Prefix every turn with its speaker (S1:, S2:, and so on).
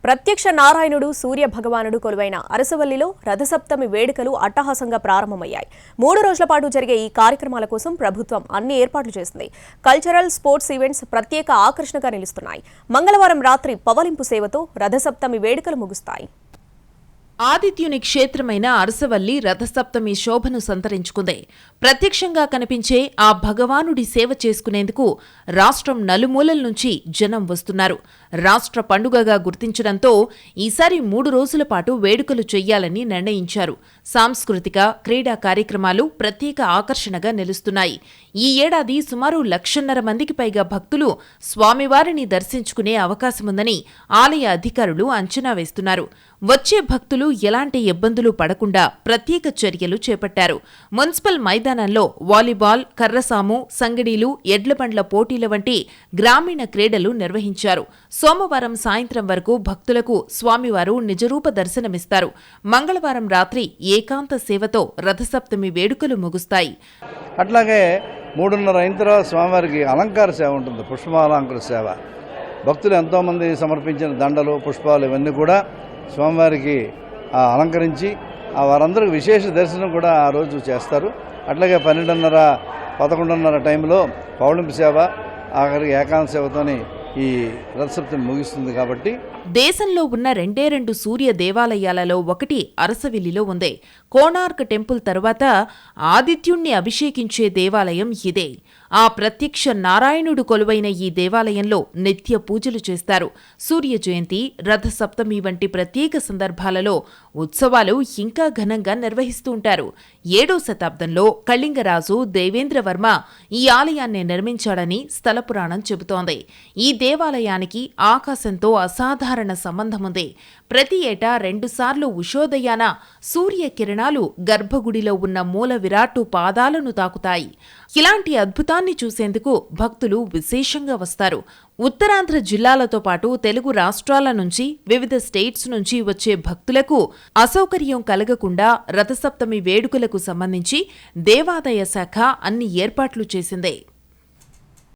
S1: ప్రత్యక్ష నారాయణుడు సూర్య భగవానుడు కొలువైన అరసవల్లిలో రథసప్తమి వేడుకలు అట్టహాసంగా ప్రారంభమయ్యాయి. 3 రోజుల పాటు జరిగే ఈ కార్యక్రమాల కోసం ప్రభుత్వం అన్ని ఏర్పాట్లు చేసింది. కల్చరల్, స్పోర్ట్స్ ఈవెంట్స్ ప్రత్యేక ఆకర్షణగా నిలుస్తున్నాయి. మంగళవారం రాత్రి పవలింపు సేవతో రథసప్తమి వేడుకలు ముగుస్తాయి.
S2: ఆదిత్యుని క్షేత్రమైన అరసవల్లి రథసప్తమి శోభను సంతరించుకుంది. ప్రత్యక్షంగా కనిపించే ఆ భగవానుడి సేవ చేసుకునేందుకు రాష్ట్రం నలుమూలల నుంచి జనం వస్తున్నారు. రాష్ట్ర పండుగగా గుర్తించడంతో ఈసారి 3 రోజుల పాటు వేడుకలు చెయ్యాలని నిర్ణయించారు. సాంస్కృతిక, క్రీడా కార్యక్రమాలు ప్రత్యేక ఆకర్షణగా నిలుస్తున్నాయి. ఈ ఏడాది సుమారు 1,50,000 మందికి పైగా భక్తులు స్వామివారిని దర్శించుకునే అవకాశముందని ఆలయ అధికారులు అంచనా వేస్తున్నారు. వచ్చే భక్తులు ఎలాంటి ఇబ్బందులు పడకుండా ప్రత్యేక చర్యలు చేపట్టారు. మున్సిపల్ మైదానంలో వాలీబాల్, కర్రసాము, సంగడీలు, ఎడ్లబండ్ల పోటీల వంటి గ్రామీణ క్రీడలు నిర్వహించారు. సోమవారం సాయంత్రం వరకు భక్తులకు స్వామివారు నిజరూప దర్శనమిస్తారు. మంగళవారం రాత్రి ఏకాంత సేవతో రథసప్తమి వేడుకలు ముగుస్తాయి.
S3: అట్లాగే 3:30 అయిన తర్వాత స్వామివారికి అలంకార సేవ ఉంటుంది. పుష్పాలంకార సేవ భక్తులు ఎంతోమంది సమర్పించిన దండలు, పుష్పాలు ఇవన్నీ కూడా స్వామివారికి అలంకరించి వారందరికీ విశేష దర్శనం కూడా ఆ రోజు చేస్తారు. అట్లాగే 12:30, 11:30 టైంలో పౌళింపు సేవ, ఆఖరికి ఏకాంత సేవతోని ఈ రథసప్తమి ముగిస్తుంది. కాబట్టి
S2: దేశంలో ఉన్న 2 సూర్య దేవాలయాలలో ఒకటి అరసవిల్లిలో ఉంది. కోణార్క్ టెంపుల్ తరువాత ఆదిత్యుణ్ణి అభిషేకించే దేవాలయం ఇదే. ఆ ప్రత్యక్ష నారాయణుడు కొలువైన ఈ దేవాలయంలో నిత్య పూజలు చేస్తారు. సూర్య జయంతి, రథసప్తమి వంటి ప్రత్యేక సందర్భాలలో ఉత్సవాలు ఇంకా ఘనంగా నిర్వహిస్తూ ఉంటారు. 7వ శతాబ్దంలో కళింగరాజు దేవేంద్రవర్మ ఈ ఆలయాన్ని నిర్మించాడని స్థల పురాణం చెబుతోంది. ఈ దేవాలయానికి ఆకాశంతో అసాధారణ సంబంధముంది. ప్రతి ఏటా 2 సార్లు ఉషోదయాన సూర్యకిరణాలు గర్భగుడిలో ఉన్న మూల విరాట్టు పాదాలను తాకుతాయి. ఇలాంటి అద్భుతాన్ని చూసేందుకు భక్తులు విశేషంగా వస్తారు. ఉత్తరాంధ్ర జిల్లాలతో పాటు తెలుగు రాష్ట్రాల నుంచి, వివిధ స్టేట్స్ నుంచి వచ్చే భక్తులకు అసౌకర్యం కలగకుండా రథసప్తమి వేడుకలకు సంబంధించి దేవాదాయ శాఖ అన్ని ఏర్పాట్లు చేసింది.